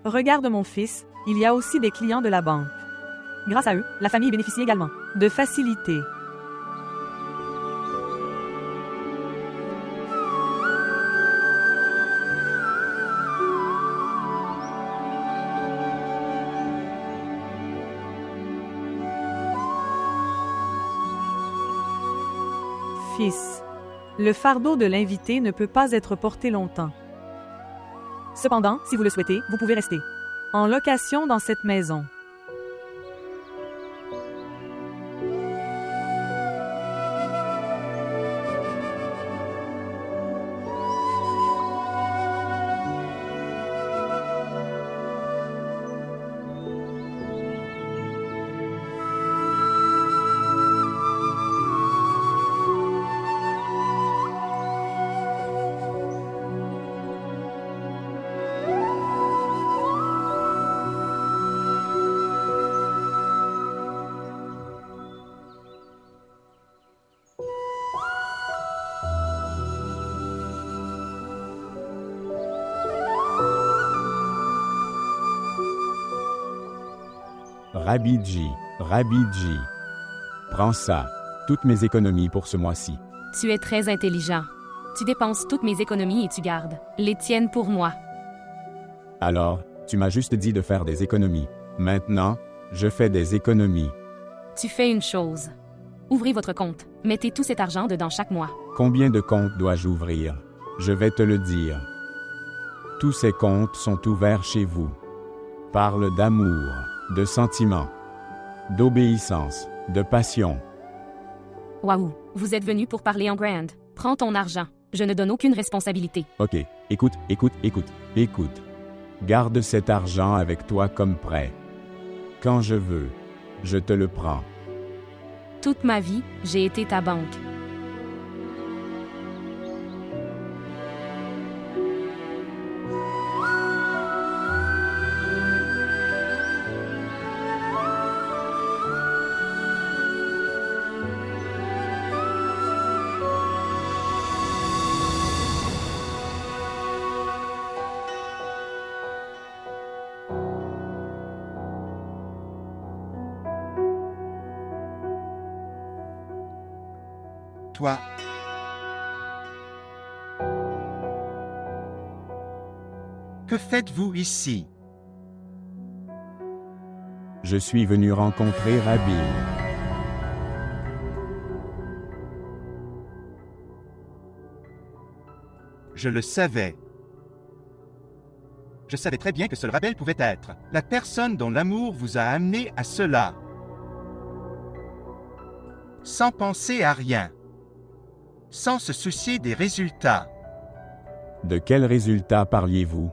Regarde mon fils, il y a aussi des clients de la banque. Grâce à eux, la famille bénéficie également de facilités. Fils, le fardeau de l'invité ne peut pas être porté longtemps. Cependant, si vous le souhaitez, vous pouvez rester en location dans cette maison. Rabbi G, prends ça, toutes mes économies pour ce mois-ci. Tu es très intelligent. Tu dépenses toutes mes économies et tu gardes les tiennes pour moi. Alors, tu m'as juste dit de faire des économies. Maintenant, je fais des économies. Tu fais une chose. Ouvrez votre compte. Mettez tout cet argent dedans chaque mois. Combien de comptes dois-je ouvrir? Je vais te le dire. Tous ces comptes sont ouverts chez vous. Parle d'amour, de sentiments, d'obéissance, de passion. Waouh, vous êtes venu pour parler en grand. Prends ton argent. Je ne donne aucune responsabilité. Ok, écoute. Garde cet argent avec toi comme prêt. Quand je veux, je te le prends. Toute ma vie, j'ai été ta banque. Toi. Que faites-vous ici? Je suis venu rencontrer Rabbi. Je le savais. Je savais très bien que seul Rabel pouvait être la personne dont l'amour vous a amené à cela. Sans penser à rien. Sans se soucier des résultats. De quels résultats parliez-vous?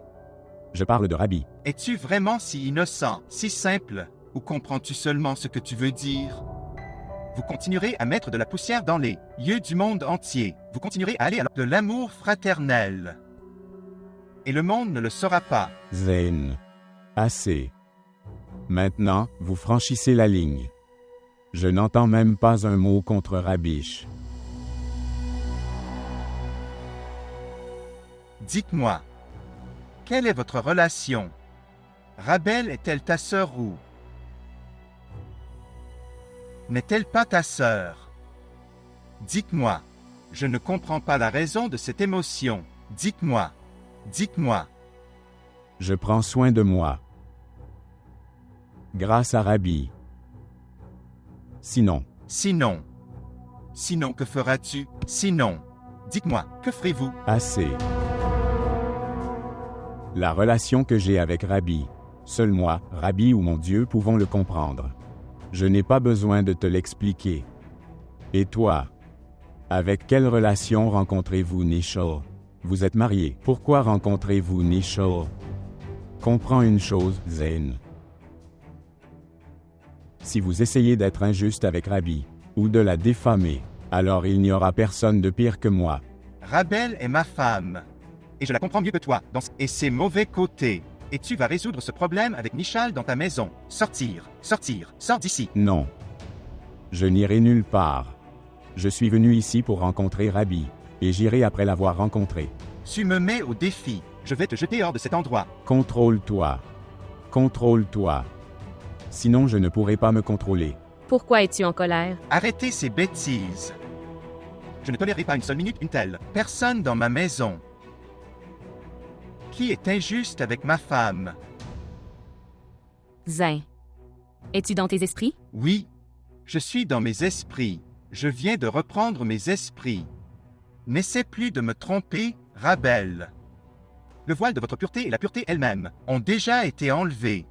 Je parle de Rabbi. Es-tu vraiment si innocent, si simple, ou comprends-tu seulement ce que tu veux dire? Vous continuerez à mettre de la poussière dans les yeux du monde entier. Vous continuerez à aller à de l'amour fraternel. Et le monde ne le saura pas. Zayn. Assez. Maintenant, vous franchissez la ligne. Je n'entends même pas un mot contre Rabish. Dites-moi, quelle est votre relation? Rabel est-elle ta sœur ou n'est-elle pas ta sœur? Dites-moi, je ne comprends pas la raison de cette émotion. Dites-moi. Je prends soin de moi. Grâce à Rabbi. Sinon, que feras-tu? Sinon, dites-moi, que ferez-vous? assez. La relation que j'ai avec Rabbi, seul moi, Rabbi ou mon Dieu pouvons le comprendre. Je n'ai pas besoin de te l'expliquer. Et toi? Avec quelle relation rencontrez-vous Nishol? Vous êtes marié. Pourquoi rencontrez-vous Nishol? Comprends une chose, Zayn. Si vous essayez d'être injuste avec Rabbi, ou de la diffamer, alors il n'y aura personne de pire que moi. Rabel est ma femme. Et je la comprends mieux que toi, et ses mauvais côtés. Et tu vas résoudre ce problème avec Nishal dans ta maison. Sors d'ici. Non. Je n'irai nulle part. Je suis venu ici pour rencontrer Rabbi, et j'irai après l'avoir rencontré. Tu me mets au défi. Je vais te jeter hors de cet endroit. Contrôle-toi. Contrôle-toi. Sinon je ne pourrai pas me contrôler. Pourquoi es-tu en colère? Arrêtez ces bêtises. Je ne tolérerai pas une seule minute une telle personne dans ma maison. Qui est injuste avec ma femme? Zin. Es-tu dans tes esprits? Oui, je suis dans mes esprits. Je viens de reprendre mes esprits. N'essaie plus de me tromper, Rabel. Le voile de votre pureté et la pureté elle-même ont déjà été enlevés.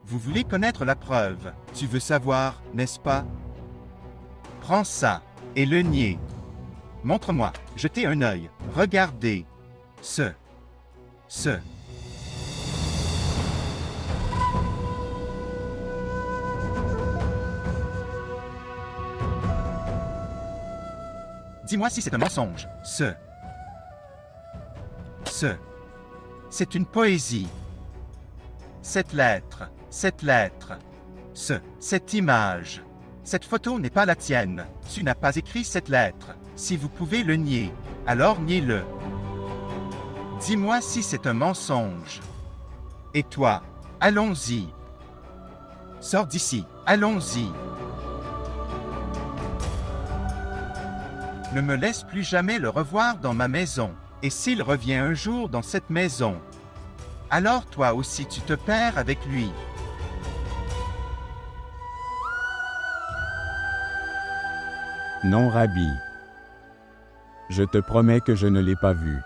Vous voulez connaître la preuve. Tu veux savoir, n'est-ce pas? Prends ça et le nier. Montre-moi, jetez un œil, regardez. Ce. Dis-moi si c'est un mensonge. Ce. C'est une poésie. Cette lettre. Cette image. Cette photo n'est pas la tienne. Tu n'as pas écrit cette lettre. Si vous pouvez le nier, alors niez-le. Dis-moi si c'est un mensonge. Et toi, allons-y. Sors d'ici, allons-y. Ne me laisse plus jamais le revoir dans ma maison. Et s'il revient un jour dans cette maison, alors toi aussi tu te perds avec lui. Non, Rabbi. Je te promets que je ne l'ai pas vu.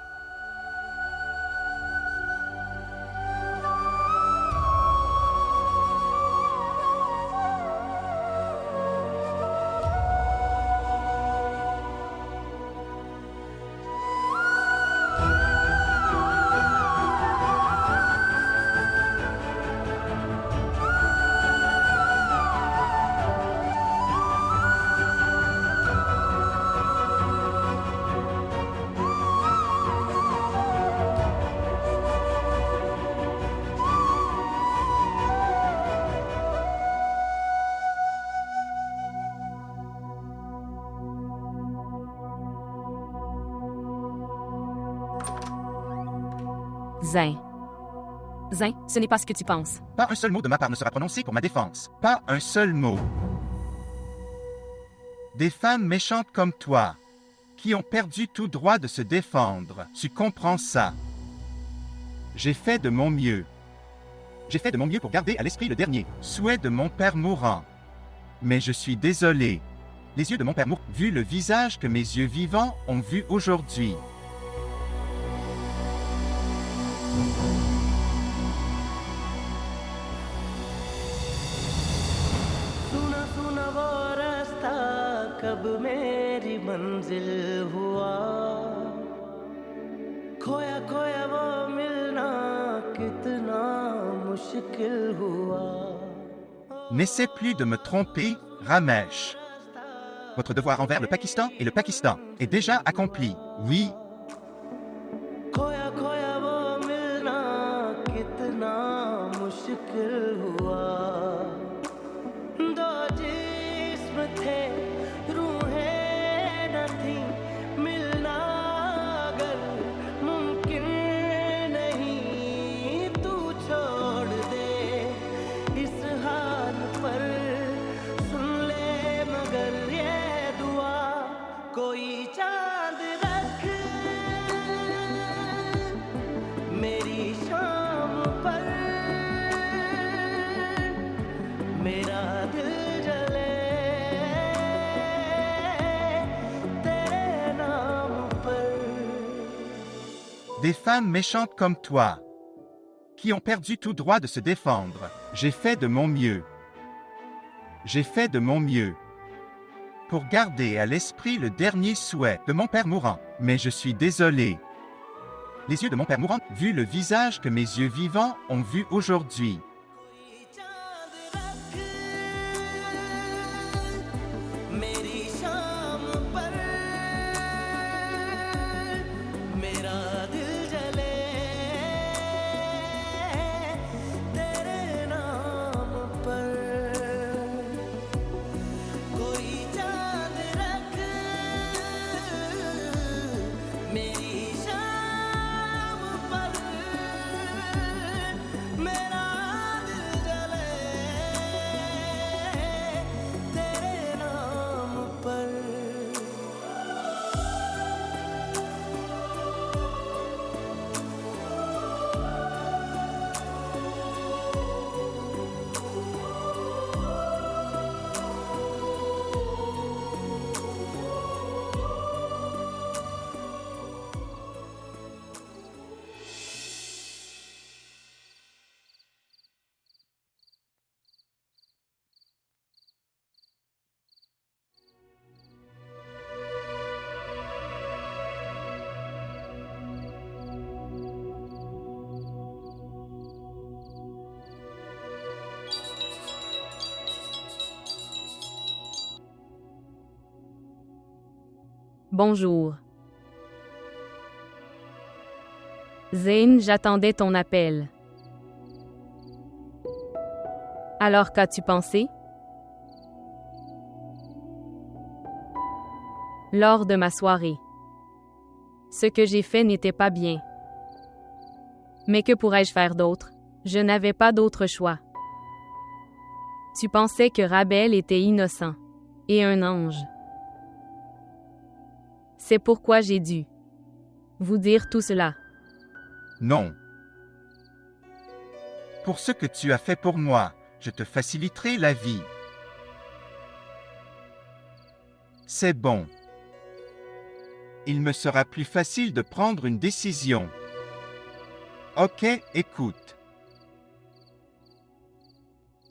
Zin. Zin, ce n'est pas ce que tu penses. Pas un seul mot de ma part ne sera prononcé pour ma défense. Pas un seul mot. Des femmes méchantes comme toi, qui ont perdu tout droit de se défendre. Tu comprends ça? J'ai fait de mon mieux. J'ai fait de mon mieux pour garder à l'esprit le dernier souhait de mon père mourant. Mais je suis désolé. Les yeux de mon père mourant, vu le visage que mes yeux vivants ont vu aujourd'hui. सुना सुना वो रास्ता कब मेरी मंजिल हुआ खोया खोया वो मिलना कितना मुश्किल हुआ N'essaie plus de me tromper, Ramesh. Votre devoir envers le Pakistan et le Pakistan est déjà accompli. Oui. खोया खोया वो मिलना कितना मुश्किल हुआ दो जिस्म थे रूहें न थी मिलना अगर मुमकिन नहीं तू छोड़ दे इस हाल पर सुन ले मगर ये दुआ कोई चांद रख मेरी शाम पर मेरा दिल जले तेरे नाम पर Des femmes méchantes comme toi, qui ont perdu tout droit de se défendre. J'ai fait de mon mieux. J'ai fait de mon mieux pour garder à l'esprit le dernier souhait de mon père mourant. Mais je suis désolé. Les yeux de mon père mourant, vu le visage que mes yeux vivants ont vu aujourd'hui. मेरी शाम पर मेरा दिल जले तेरे नाम पर कोई चांद रख मेरी शाम पर मेरा Bonjour. Zayn, j'attendais ton appel. Alors qu'as-tu pensé? Lors de ma soirée. Ce que j'ai fait n'était pas bien. Mais que pourrais-je faire d'autre? Je n'avais pas d'autre choix. Tu pensais que Rabel était innocent et un ange. C'est pourquoi j'ai dû vous dire tout cela. Non. Pour ce que tu as fait pour moi, je te faciliterai la vie. C'est bon. Il me sera plus facile de prendre une décision. Ok, écoute.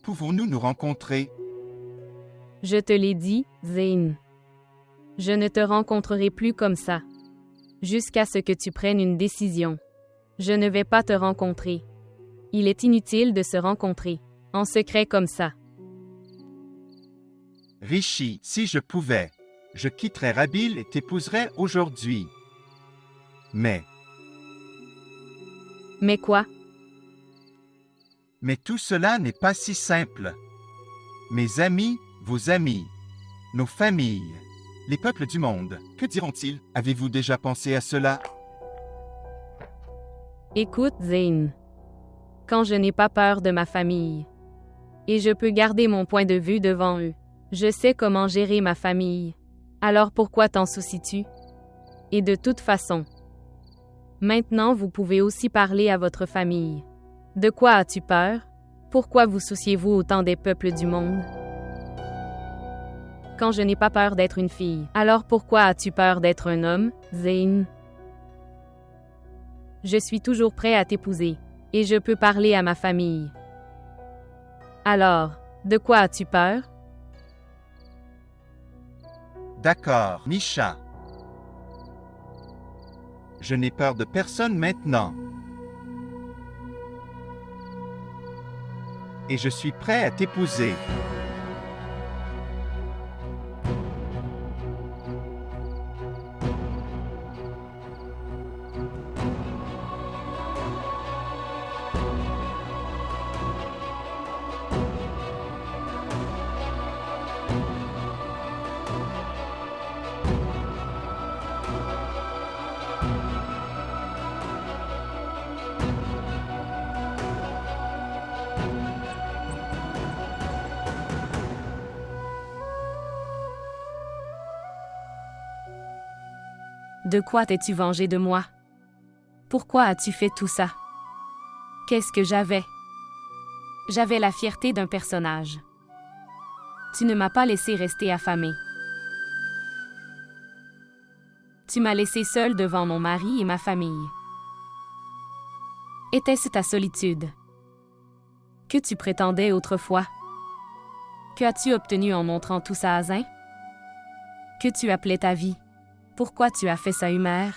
Pouvons-nous nous rencontrer? Je te l'ai dit, Zayn. Je ne te rencontrerai plus comme ça. Jusqu'à ce que tu prennes une décision. Je ne vais pas te rencontrer. Il est inutile de se rencontrer, en secret comme ça. Rishi, si je pouvais, je quitterais Rabil et t'épouserais aujourd'hui. Mais quoi? Mais tout cela n'est pas si simple. Mes amis, vos amis, nos familles, les peuples du monde, que diront-ils? Avez-vous déjà pensé à cela? Écoute, Zayn. Quand je n'ai pas peur de ma famille, et je peux garder mon point de vue devant eux, je sais comment gérer ma famille. Alors pourquoi t'en soucies-tu? Et de toute façon, maintenant vous pouvez aussi parler à votre famille. De quoi as-tu peur? Pourquoi vous souciez-vous autant des peuples du monde? Quand je n'ai pas peur d'être une fille, alors pourquoi as-tu peur d'être un homme, Zayn? Je suis toujours prêt à t'épouser, et je peux parler à ma famille. Alors, de quoi as-tu peur? D'accord, Nisha. Je n'ai peur de personne maintenant. Et je suis prêt à t'épouser. De quoi t'es-tu vengé de moi? Pourquoi as-tu fait tout ça? Qu'est-ce que j'avais? J'avais la fierté d'un personnage. Tu ne m'as pas laissé rester affamé. Tu m'as laissé seule devant mon mari et ma famille. Était-ce ta solitude? Que tu prétendais autrefois? Que as-tu obtenu en montrant tout ça à Zayn? Que tu appelais ta vie? Pourquoi tu as fait ça, Humer?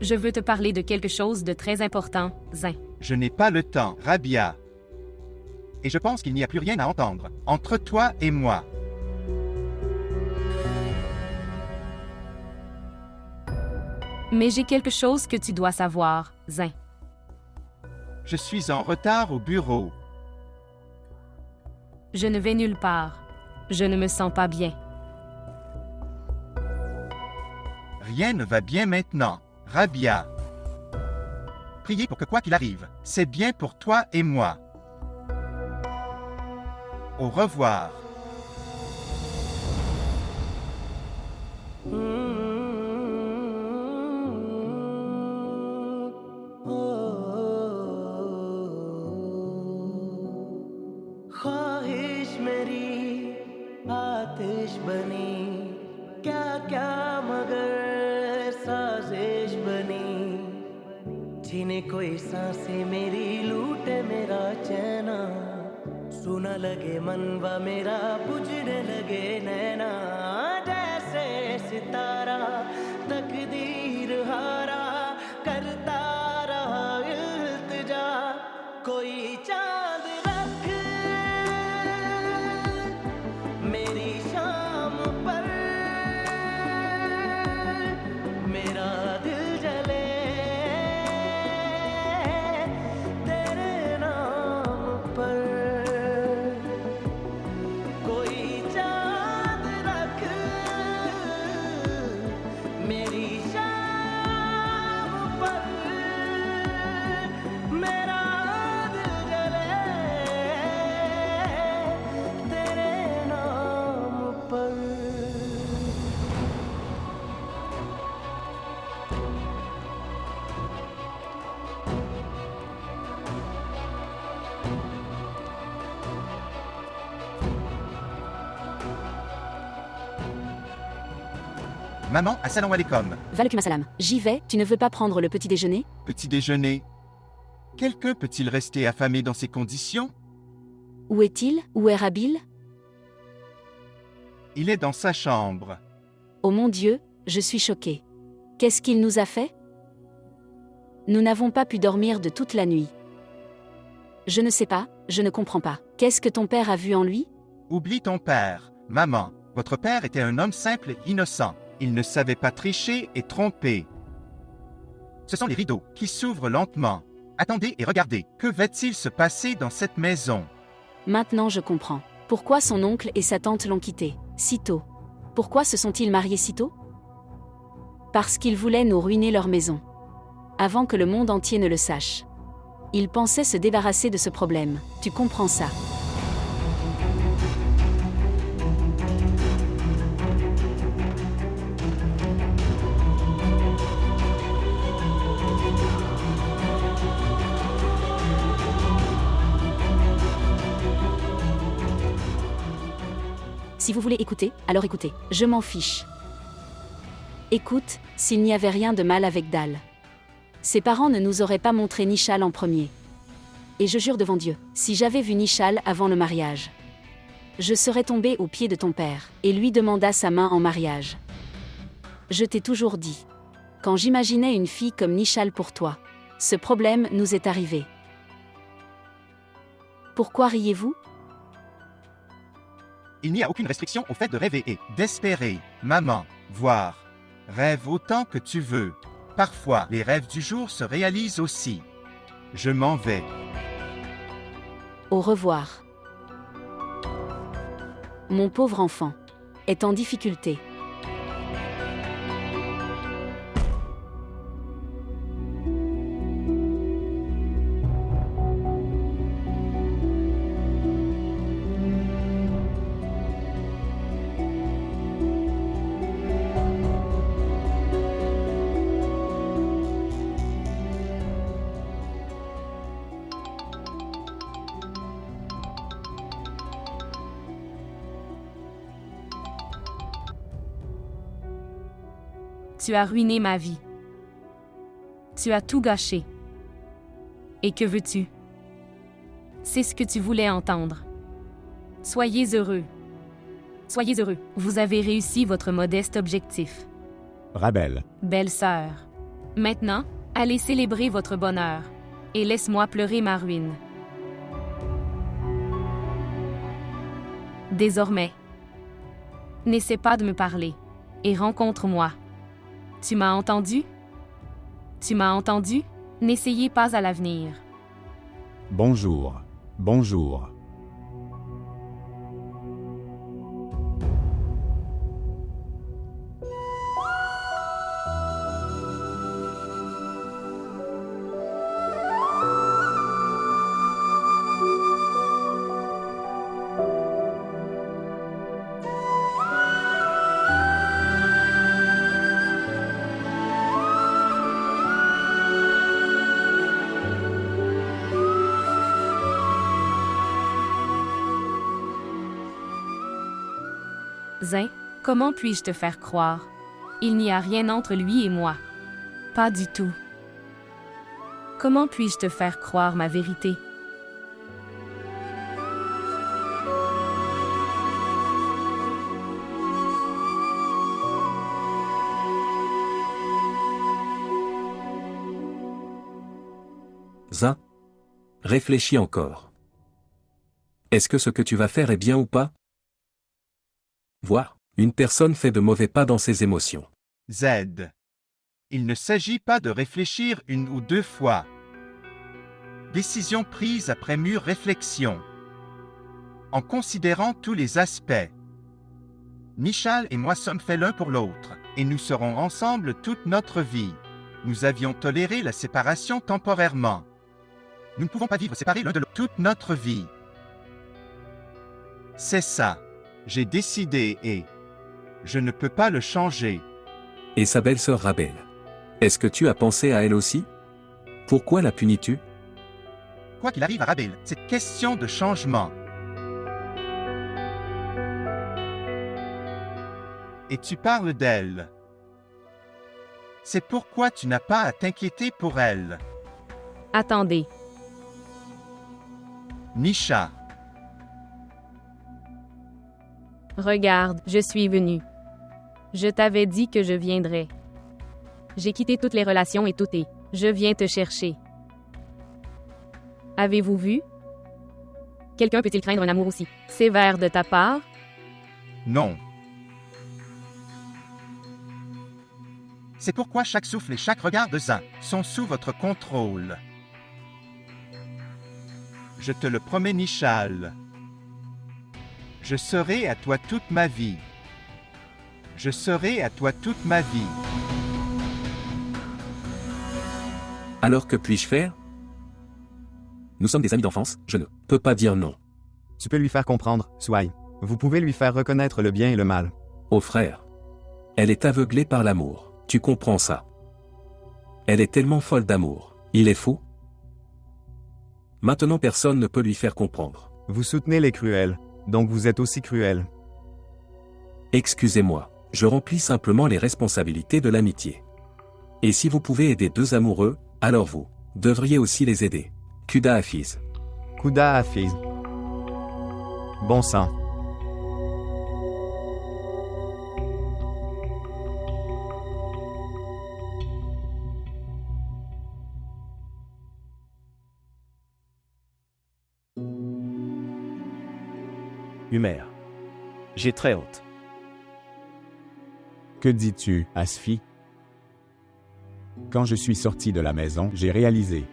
Je veux te parler de quelque chose de très important, Zayn. Je n'ai pas le temps, Rabia. Et je pense qu'il n'y a plus rien à entendre entre toi et moi. Mais j'ai quelque chose que tu dois savoir, Zayn. Je suis en retard au bureau. Je ne vais nulle part. Je ne me sens pas bien. Rien ne va bien maintenant, Rabia. Priez pour que quoi qu'il arrive, c'est bien pour toi et moi. Au revoir. ख्वाहिश मेरी आतिश बनी क्या क्या मगर साजिश बनी छीने कोई सांसें मेरी, लूटे मेरा चैना, सुना लगे मनवा मेरा, बुझने लगे नैना, जैसे सितारा तकदीर हारा, करता रहा इल्तिजा, कोई चांद रख मेरी शाम पर, मेरा दिल जले तेरे नाम पर, कोई चांद रख मेरी शाम पर, मेरा दिल जले तेरे नाम पर। Maman, assalamu alaikum. Walaikum assalam. J'y vais, tu ne veux pas prendre le petit déjeuner? Petit déjeuner. Quelqu'un peut-il rester affamé dans ces conditions? Où est-il? Où est Rabil? Il est dans sa chambre. Oh mon Dieu, je suis choquée. Qu'est-ce qu'il nous a fait? Nous n'avons pas pu dormir de toute la nuit. Je ne sais pas, je ne comprends pas. Qu'est-ce que ton père a vu en lui? Oublie ton père. Maman, votre père était un homme simple et innocent. Il ne savait pas tricher et tromper. Ce sont les rideaux qui s'ouvrent lentement. Attendez et regardez. Que va-t-il se passer dans cette maison? Maintenant je comprends. Pourquoi son oncle et sa tante l'ont quitté si tôt? Pourquoi se sont-ils mariés si tôt? Parce qu'ils voulaient nous ruiner leur maison. Avant que le monde entier ne le sache. Ils pensaient se débarrasser de ce problème. Tu comprends ça? Si vous voulez écouter, alors écoutez. Je m'en fiche. Écoute, s'il n'y avait rien de mal avec Dal. Ses parents ne nous auraient pas montré Nishal en premier. Et je jure devant Dieu, si j'avais vu Nishal avant le mariage, je serais tombée aux pieds de ton père, et lui demanda sa main en mariage. Je t'ai toujours dit. Quand j'imaginais une fille comme Nishal pour toi, ce problème nous est arrivé. Pourquoi riez-vous? Il n'y a aucune restriction au fait de rêver et d'espérer. Maman, voir. Rêve autant que tu veux. Parfois, les rêves du jour se réalisent aussi. Je m'en vais. Au revoir. Mon pauvre enfant est en difficulté. Tu as ruiné ma vie. Tu as tout gâché. Et que veux-tu? C'est ce que tu voulais entendre. Soyez heureux. Soyez heureux. Vous avez réussi votre modeste objectif. Rabel. Belle sœur. Maintenant, allez célébrer votre bonheur. Et laisse-moi pleurer ma ruine. Désormais, n'essaie pas de me parler. Et rencontre-moi. Tu m'as entendu? Tu m'as entendu? N'essayez pas à l'avenir. Bonjour. Bonjour. Zin, comment puis-je te faire croire? Il n'y a rien entre lui et moi. Pas du tout. Comment puis-je te faire croire ma vérité? Zin. Réfléchis encore. Est-ce que ce que tu vas faire est bien ou pas? Vois, une personne fait de mauvais pas dans ses émotions. Z. Il ne s'agit pas de réfléchir une ou deux fois. Décision prise après mûre réflexion. En considérant tous les aspects. Nishal et moi sommes faits l'un pour l'autre, et nous serons ensemble toute notre vie. Nous avions toléré la séparation temporairement. Nous ne pouvons pas vivre séparés l'un de l'autre toute notre vie. C'est ça. J'ai décidé et je ne peux pas le changer. Et sa belle-sœur Rabel. Est-ce que tu as pensé à elle aussi? Pourquoi la punis-tu? Quoi qu'il arrive à Rabel, c'est question de changement. Et tu parles d'elle. C'est pourquoi tu n'as pas à t'inquiéter pour elle. Attendez. Nisha. Regarde, je suis venu. Je t'avais dit que je viendrais. J'ai quitté toutes les relations et tout et je viens te chercher. Avez-vous vu? Quelqu'un peut-il craindre un amour aussi sévère de ta part? Non. C'est pourquoi chaque souffle et chaque regard de Zin sont sous votre contrôle. Je te le promets, Nishal. Je serai à toi toute ma vie. Je serai à toi toute ma vie. Alors que puis-je faire? Nous sommes des amis d'enfance, je ne peux pas dire non. Tu peux lui faire comprendre, Swai. Vous pouvez lui faire reconnaître le bien et le mal. Oh frère. Elle est aveuglée par l'amour, tu comprends ça. Elle est tellement folle d'amour, il est fou. Maintenant personne ne peut lui faire comprendre. Vous soutenez les cruels, donc vous êtes aussi cruel. Excusez-moi, je remplis simplement les responsabilités de l'amitié. Et si vous pouvez aider deux amoureux, alors vous devriez aussi les aider. Kuda Hafiz. Kuda Hafiz. Bon sang. Humer. J'ai très honte. Que dis-tu, Asfi? Quand je suis sorti de la maison, j'ai réalisé.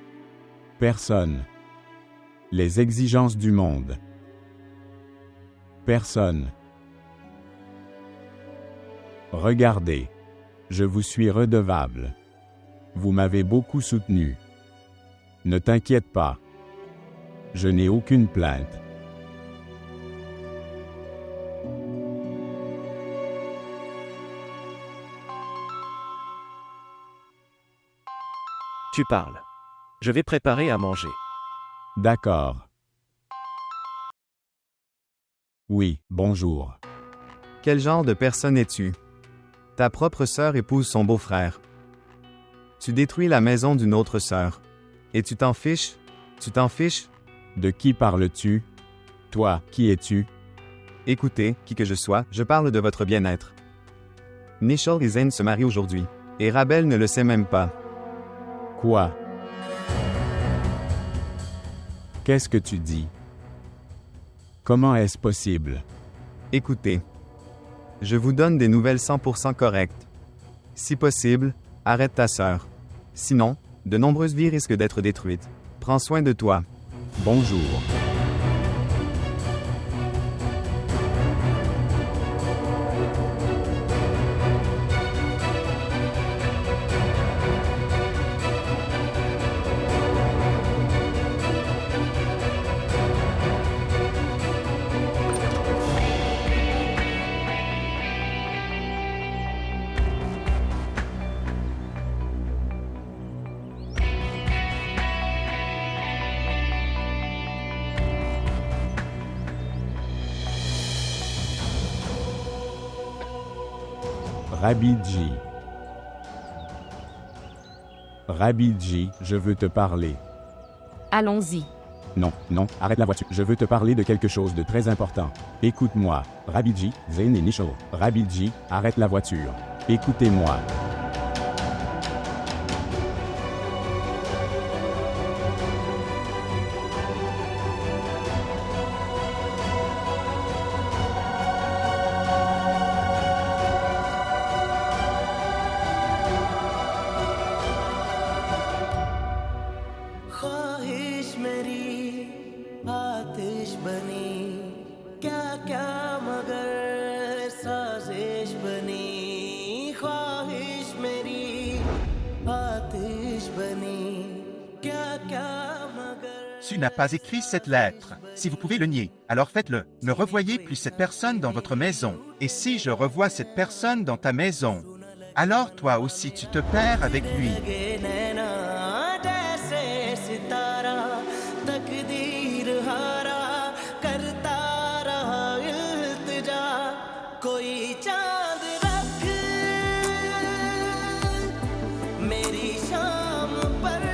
Personne. Les exigences du monde. Personne. Regardez. Je vous suis redevable. Vous m'avez beaucoup soutenu. Ne t'inquiète pas. Je n'ai aucune plainte. Tu parles. Je vais préparer à manger. D'accord. Oui, bonjour. Quel genre de personne es-tu? Ta propre sœur épouse son beau-frère. Tu détruis la maison d'une autre sœur. Et tu t'en fiches? Tu t'en fiches? De qui parles-tu? Toi, qui es-tu? Écoutez, qui que je sois, je parle de votre bien-être. Nishal et Zayn se marient aujourd'hui. Et Rabel ne le sait même pas. Quoi? Qu'est-ce que tu dis? Comment est-ce possible? Écoutez. Je vous donne des nouvelles 100% correctes. Si possible, arrête ta sœur. Sinon, de nombreuses vies risquent d'être détruites. Prends soin de toi. Bonjour. Rabbi G. Rabbi G, je veux te parler. Allons-y. Non, non, arrête la voiture. Je veux te parler de quelque chose de très important. Écoute-moi. Rabbi G, Zayn et Nishal. Rabbi G, arrête la voiture. Écoutez-moi. ख्वाहिश मेरी आतिश बनी क्या क्या मगर साजिश बनी ख्वाहिश मेरी आतिश बनी क्या क्या मगर Tu n'as pas écrit cette lettre. Si vous pouvez le nier, alors faites-le. Ne revoyez plus cette personne dans votre maison. Et si je revois cette personne dans ta maison, alors toi aussi tu te perds avec lui. लगे नैना जैसे सितारा तकदीर हारा करता रहा इल्तिजा कोई चांद रख मेरी शाम पर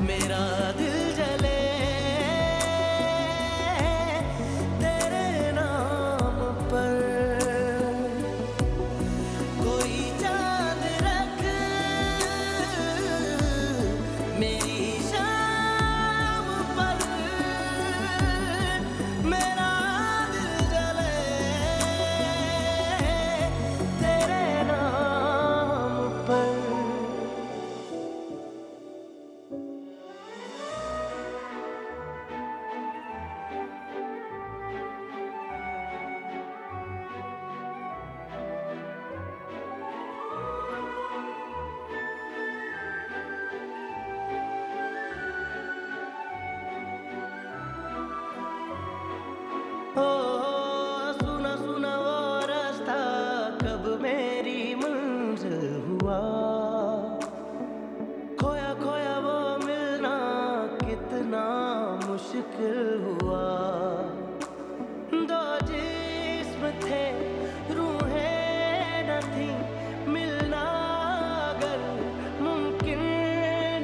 मेरा दिल जले तेरे नाम पर कोई चांद रख मेरी शाम पर मेरा दिल जले तेरे नाम पर ओ सुना सुना वो रास्ता कब मेरी मंजिल हुआ खोया खोया वो मिलना कितना मुश्किल हुआ दो जिस्म थे रूहें न थी मिलना अगर मुमकिन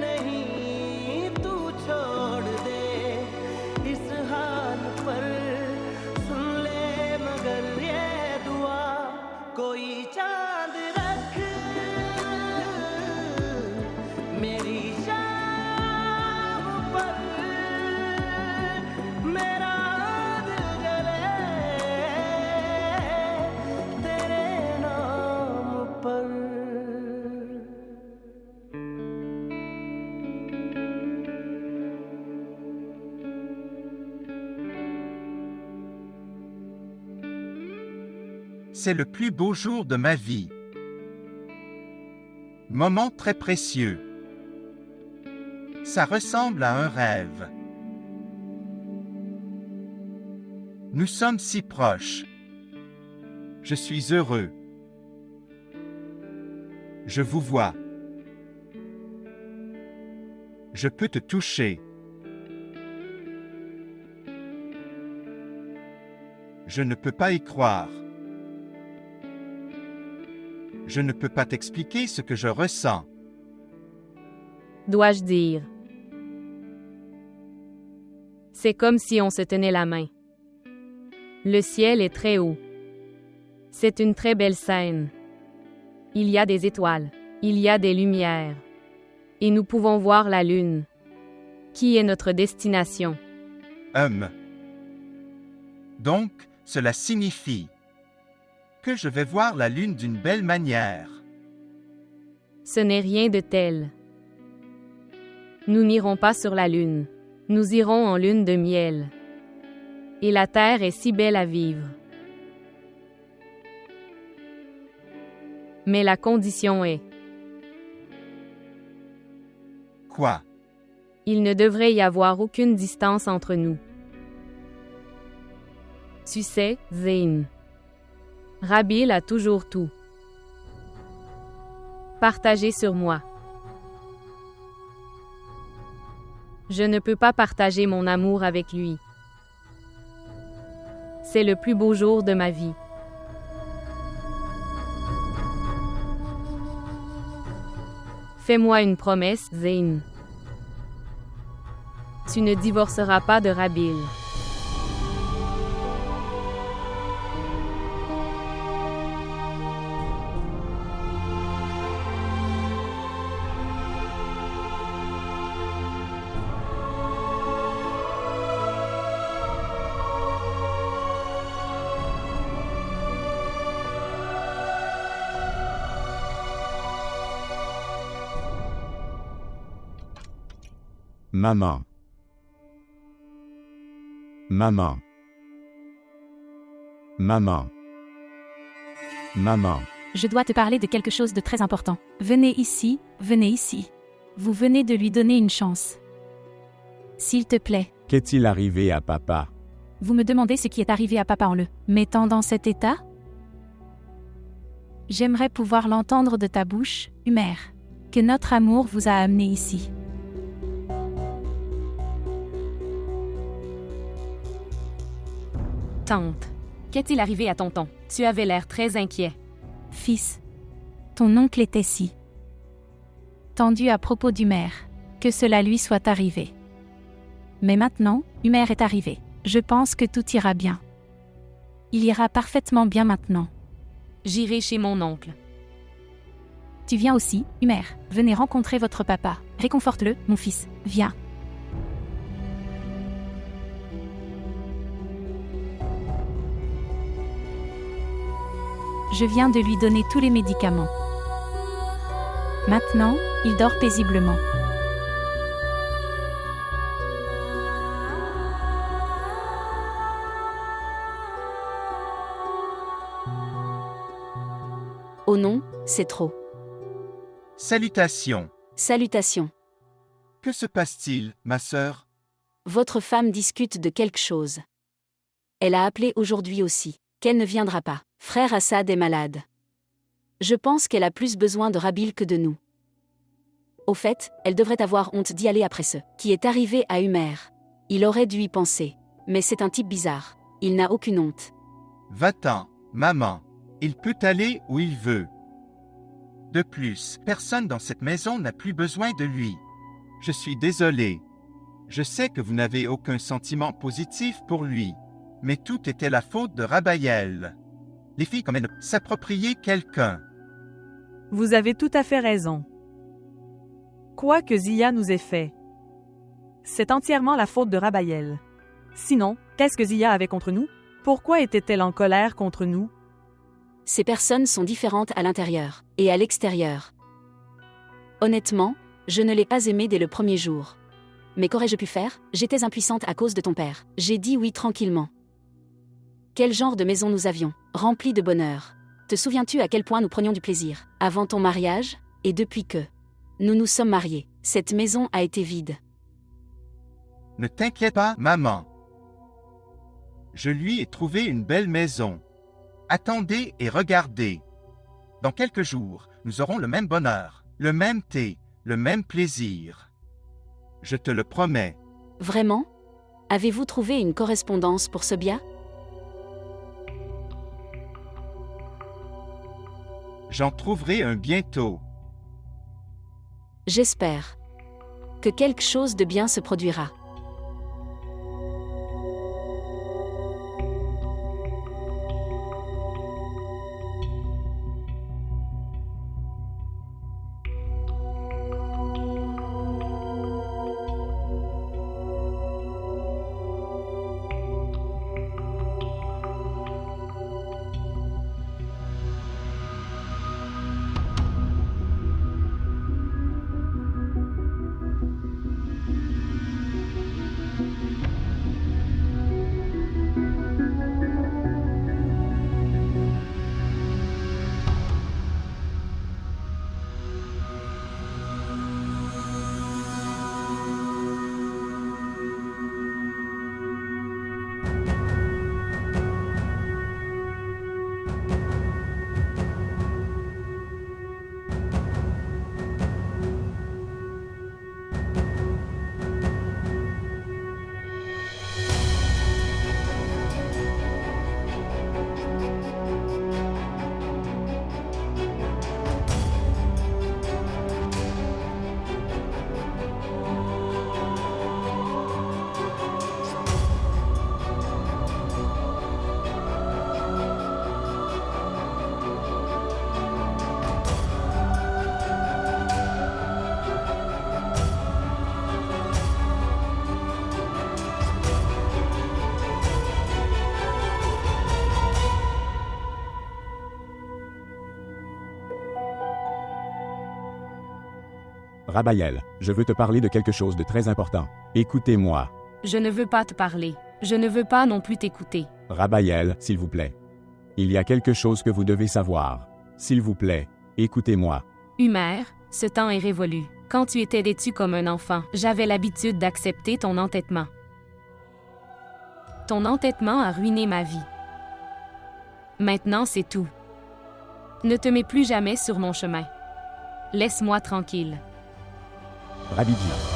नहीं तू छोड़ दे इस हाल पर सुन ले मगर ये दुआ कोई चांद रख मेरी शाम पर मेरा दिल जले तेरे नाम पर C'est le plus beau jour de ma vie. Moment très précieux. Ça ressemble à un rêve. Nous sommes si proches. Je suis heureux. Je vous vois. Je peux te toucher. Je ne peux pas y croire. Je ne peux pas t'expliquer ce que je ressens. Dois-je dire? C'est comme si on se tenait la main. Le ciel est très haut. C'est une très belle scène. Il y a des étoiles, il y a des lumières. Et nous pouvons voir la lune. Qui est notre destination? Donc, cela signifie que je vais voir la lune d'une belle manière. Ce n'est rien de tel. Nous n'irons pas sur la lune. Nous irons en lune de miel. Et la terre est si belle à vivre. Mais la condition est, Quoi? il ne devrait y avoir aucune distance entre nous. Tu sais, Zayn. Rabil a toujours tout partagé sur moi. Je ne peux pas partager mon amour avec lui. C'est le plus beau jour de ma vie. Fais-moi une promesse, Zayn. Tu ne divorceras pas de Rabil. Maman. Maman. Maman. Maman. Je dois te parler de quelque chose de très important. Venez ici, venez ici. Vous venez de lui donner une chance. S'il te plaît. Qu'est-il arrivé à papa? Vous me demandez ce qui est arrivé à papa en le mettant dans cet état? J'aimerais pouvoir l'entendre de ta bouche, Humer. Que notre amour vous a amené ici. Tante, qu'est-il arrivé à tonton? Tu avais l'air très inquiet. Fils, ton oncle était si tendu à propos d'Humer, que cela lui soit arrivé. Mais maintenant, Humer est arrivé. Je pense que tout ira bien. Il ira parfaitement bien maintenant. J'irai chez mon oncle. Tu viens aussi, Humer. Venez rencontrer votre papa. Réconforte-le, mon fils. Viens. Je viens de lui donner tous les médicaments. Maintenant, il dort paisiblement. Oh non, c'est trop. Salutations. Salutations. Que se passe-t-il, ma sœur? Votre femme discute de quelque chose. Elle a appelé aujourd'hui aussi. Qu'elle ne viendra pas. Frère Assad est malade. Je pense qu'elle a plus besoin de Rabil que de nous. Au fait, elle devrait avoir honte d'y aller après ce qui est arrivé à Humer. Il aurait dû y penser. Mais c'est un type bizarre. Il n'a aucune honte. Va-t'en, maman. Il peut aller où il veut. De plus, personne dans cette maison n'a plus besoin de lui. Je suis désolé. Je sais que vous n'avez aucun sentiment positif pour lui. Mais tout était la faute de Rabaël. Les filles comme elle s'approprier quelqu'un. Vous avez tout à fait raison. Quoi que Zia nous ait fait, c'est entièrement la faute de Rabaël. Sinon, qu'est-ce que Zia avait contre nous? Pourquoi était-elle en colère contre nous? Ces personnes sont différentes à l'intérieur et à l'extérieur. Honnêtement, je ne l'ai pas aimée dès le premier jour. Mais qu'aurais-je pu faire? J'étais impuissante à cause de ton père. J'ai dit oui tranquillement. Quel genre de maison nous avions, remplie de bonheur. Te souviens-tu à quel point nous prenions du plaisir, avant ton mariage, et depuis que nous nous sommes mariés, cette maison a été vide. Ne t'inquiète pas, maman. Je lui ai trouvé une belle maison. Attendez et regardez. Dans quelques jours, nous aurons le même bonheur, le même thé, le même plaisir. Je te le promets. Vraiment? Avez-vous trouvé une correspondance pour Sobia? J'en trouverai un bientôt. J'espère que quelque chose de bien se produira. Rabaël, je veux te parler de quelque chose de très important. Écoutez-moi. Je ne veux pas te parler. Je ne veux pas non plus t'écouter. Rabaël, s'il vous plaît. Il y a quelque chose que vous devez savoir. S'il vous plaît, écoutez-moi. Humer, ce temps est révolu. Quand tu étais vêtu comme un enfant, j'avais l'habitude d'accepter ton entêtement. Ton entêtement a ruiné ma vie. Maintenant, c'est tout. Ne te mets plus jamais sur mon chemin. Laisse-moi tranquille. Rabbi Dia.